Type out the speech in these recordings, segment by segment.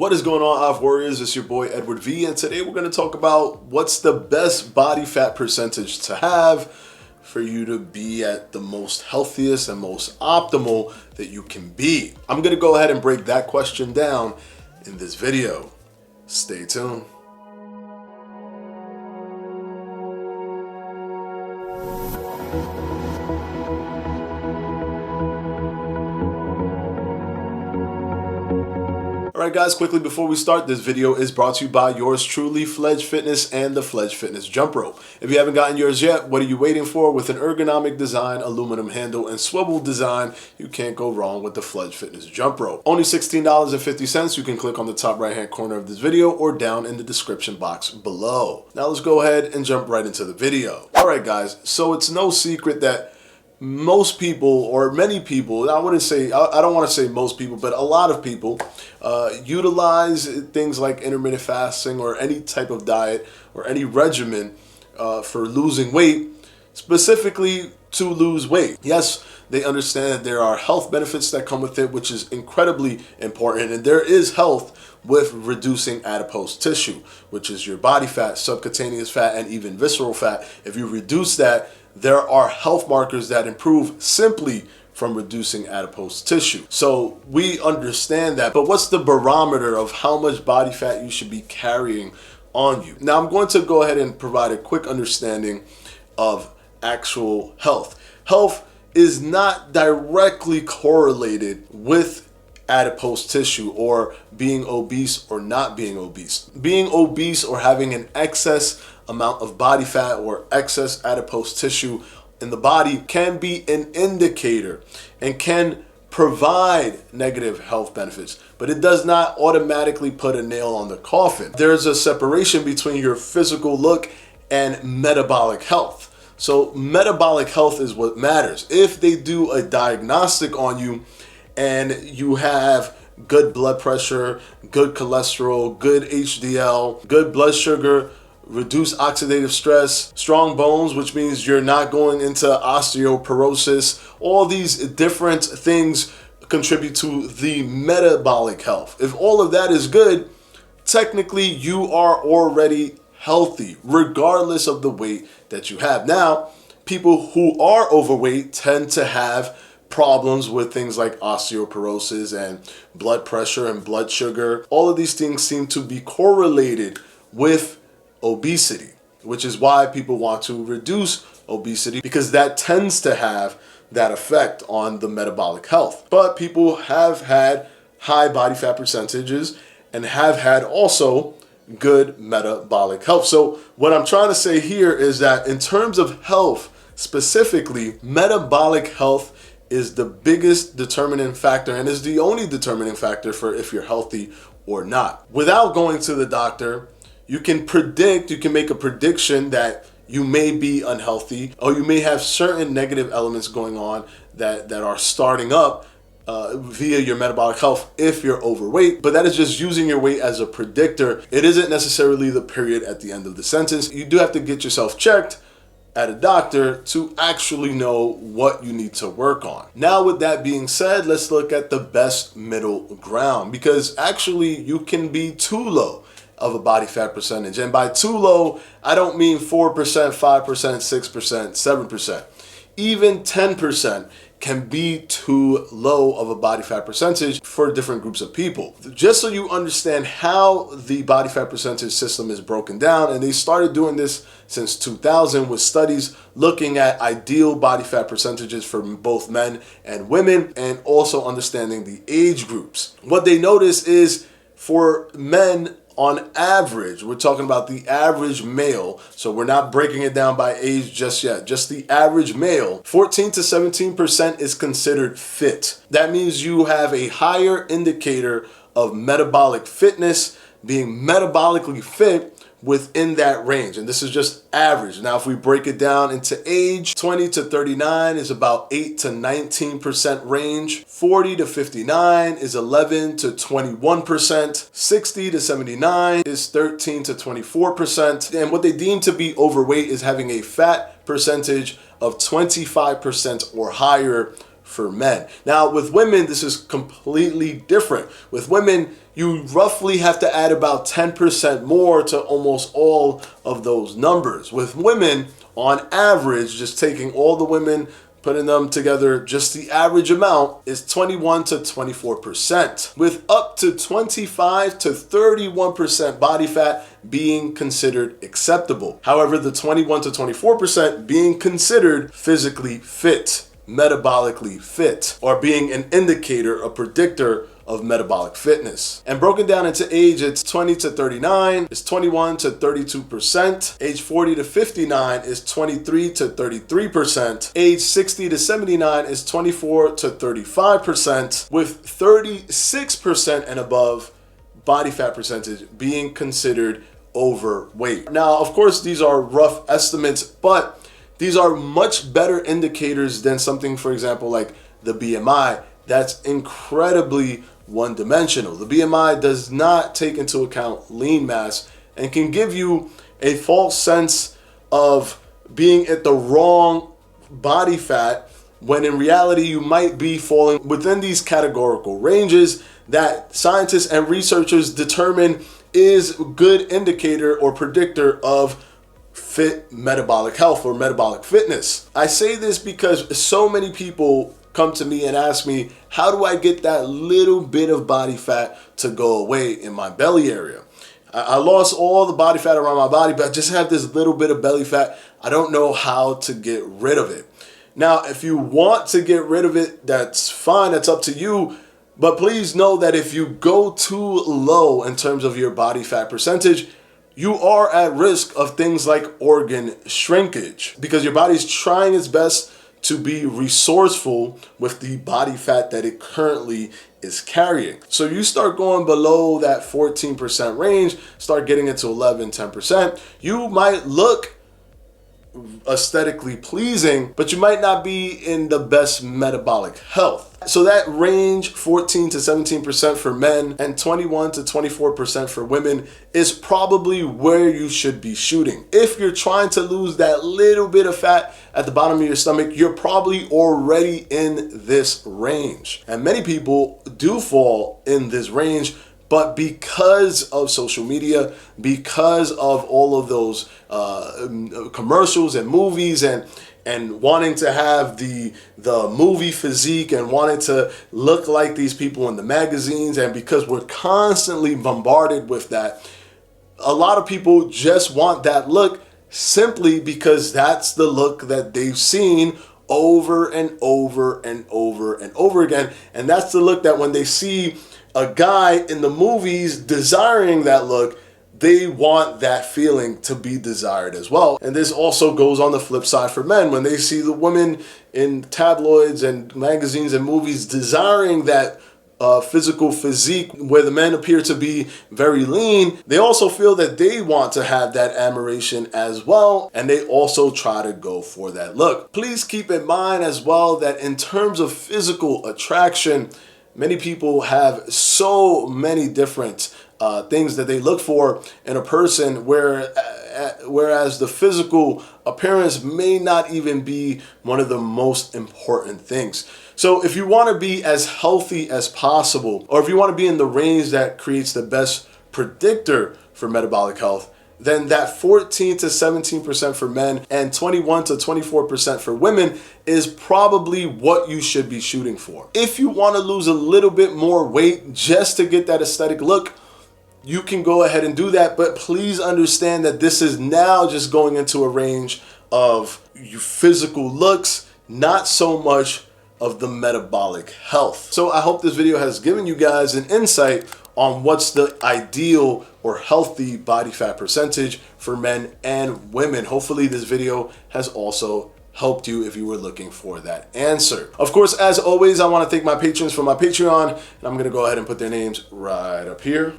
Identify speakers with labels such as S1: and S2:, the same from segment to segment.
S1: What is going on, Off Warriors? It's your boy Edward V, and today we're going to talk about what's the best body fat percentage to have for you to be at the most healthiest and most optimal that you can be. I'm going to go ahead and break that question down in this video. Stay tuned. Alright guys, quickly before we start, this video is brought to you by yours truly, Fledge Fitness and the Fledge Fitness Jump Rope. If you haven't gotten yours yet, what are you waiting for? With an ergonomic design, aluminum handle, and swivel design, you can't go wrong with the Fledge Fitness Jump Rope. Only $16.50. You can click on the top right hand corner of this video or down in the description box below. Now let's go ahead and jump right into the video. Alright guys, so it's no secret that most people, or many people, I don't want to say most people, but a lot of people utilize things like intermittent fasting or any type of diet or any regimen for losing weight, specifically to lose weight. Yes, they understand that there are health benefits that come with it, which is incredibly important, and there is health with reducing adipose tissue, which is your body fat, subcutaneous fat, and even visceral fat. If you reduce that, there are health markers that improve simply from reducing adipose tissue. So we understand that, but what's the barometer of how much body fat you should be carrying on you? Now I'm going to go ahead and provide a quick understanding of actual health. Health is not directly correlated with adipose tissue or being obese or not being obese. Being obese or having an excess amount of body fat or excess adipose tissue in the body can be an indicator and can provide negative health benefits, but it does not automatically put a nail on the coffin. There's a separation between your physical look and metabolic health. So metabolic health is what matters. If they do a diagnostic on you and you have good blood pressure, good cholesterol, good HDL, good blood sugar, reduce oxidative stress, strong bones, which means you're not going into osteoporosis, all these different things contribute to the metabolic health. If all of that is good, technically you are already healthy, regardless of the weight that you have. Now, people who are overweight tend to have problems with things like osteoporosis and blood pressure and blood sugar. All of these things seem to be correlated with obesity, which is why people want to reduce obesity, because that tends to have that effect on the metabolic health. But people have had high body fat percentages and have had also good metabolic health. So what I'm trying to say here is that in terms of health specifically, metabolic health is the biggest determining factor and is the only determining factor for if you're healthy or not. Without going to the doctor, you can make a prediction that you may be unhealthy or you may have certain negative elements going on that are starting up via your metabolic health if you're overweight. But that is just using your weight as a predictor. It isn't necessarily the period at the end of the sentence. You do have to get yourself checked at a doctor to actually know what you need to work on. Now, with that being said, let's look at the best middle ground, because actually you can be too low of a body fat percentage. And by too low, I don't mean 4%, 5%, 6%, 7%. Even 10% can be too low of a body fat percentage for different groups of people. Just so you understand how the body fat percentage system is broken down, and they started doing this since 2000 with studies looking at ideal body fat percentages for both men and women, and also understanding the age groups. What they notice is for men, on average, we're talking about the average male, so we're not breaking it down by age just yet, just the average male, 14 to 17% is considered fit. That means you have a higher indicator of metabolic fitness, being metabolically fit within that range. And this is just average. Now, if we break it down into age, 20 to 39 is about 8 to 19% range. 40 to 59 is 11 to 21%. 60 to 79 is 13 to 24%. And what they deem to be overweight is having a fat percentage of 25% or higher for men. Now, with women, this is completely different. With women, you roughly have to add about 10% more to almost all of those numbers. With women, on average, just taking all the women, putting them together, just the average amount is 21 to 24%, with up to 25 to 31% body fat being considered acceptable. However, the 21 to 24% being considered physically fit, metabolically fit, or being an indicator, a predictor of metabolic fitness. And broken down into age, it's 20 to 39 is 21 to 32%, age 40 to 59 is 23 to 33%, age 60 to 79 is 24 to 35%, with 36% and above body fat percentage being considered overweight. Now, of course, these are rough estimates, but these are much better indicators than something, for example, like the BMI. That's incredibly one-dimensional. The BMI does not take into account lean mass and can give you a false sense of being at the wrong body fat, when in reality you might be falling within these categorical ranges that scientists and researchers determine is a good indicator or predictor of fit metabolic health or metabolic fitness. I say this because so many people come to me and ask me, how do I get that little bit of body fat to go away in my belly area? I lost all the body fat around my body, but I just have this little bit of belly fat. I don't know how to get rid of it. Now, if you want to get rid of it, that's fine. That's up to you. But please know that if you go too low in terms of your body fat percentage, you are at risk of things like organ shrinkage, because your body's trying its best to be resourceful with the body fat that it currently is carrying. So you start going below that 14% range, start getting into 11, 10%, you might look aesthetically pleasing, but you might not be in the best metabolic health. So that range, 14 to 17% for men and 21 to 24% for women, is probably where you should be shooting. If you're trying to lose that little bit of fat at the bottom of your stomach, you're probably already in this range. And many people do fall in this range, but because of social media, because of all of those commercials and movies and wanting to have the movie physique and wanting to look like these people in the magazines, and because we're constantly bombarded with that, a lot of people just want that look simply because that's the look that they've seen over and over and over and over again. And that's the look that when they see a guy in the movies desiring that look, they want that feeling to be desired as well. And this also goes on the flip side for men. When they see the women in tabloids and magazines and movies desiring that physical physique where the men appear to be very lean, they also feel that they want to have that admiration as well, and they also try to go for that look. Please keep in mind as well that in terms of physical attraction, many people have so many different things that they look for in a person, whereas the physical appearance may not even be one of the most important things. So if you want to be as healthy as possible, or if you want to be in the range that creates the best predictor for metabolic health, then that 14 to 17% for men and 21 to 24% for women is probably what you should be shooting for. If you want to lose a little bit more weight just to get that aesthetic look, you can go ahead and do that, but please understand that this is now just going into a range of your physical looks, not so much of the metabolic health. So I hope this video has given you guys an insight on what's the ideal or healthy body fat percentage for men and women. Hopefully this video has also helped you if you were looking for that answer. Of course, as always, I want to thank my patrons for my Patreon, and I'm going to go ahead and put their names right up here.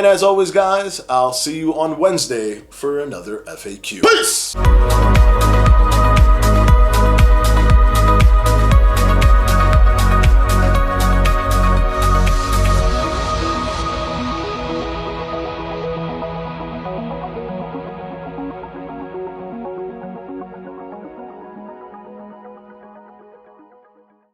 S1: And as always, guys, I'll see you on Wednesday for another FAQ. Peace!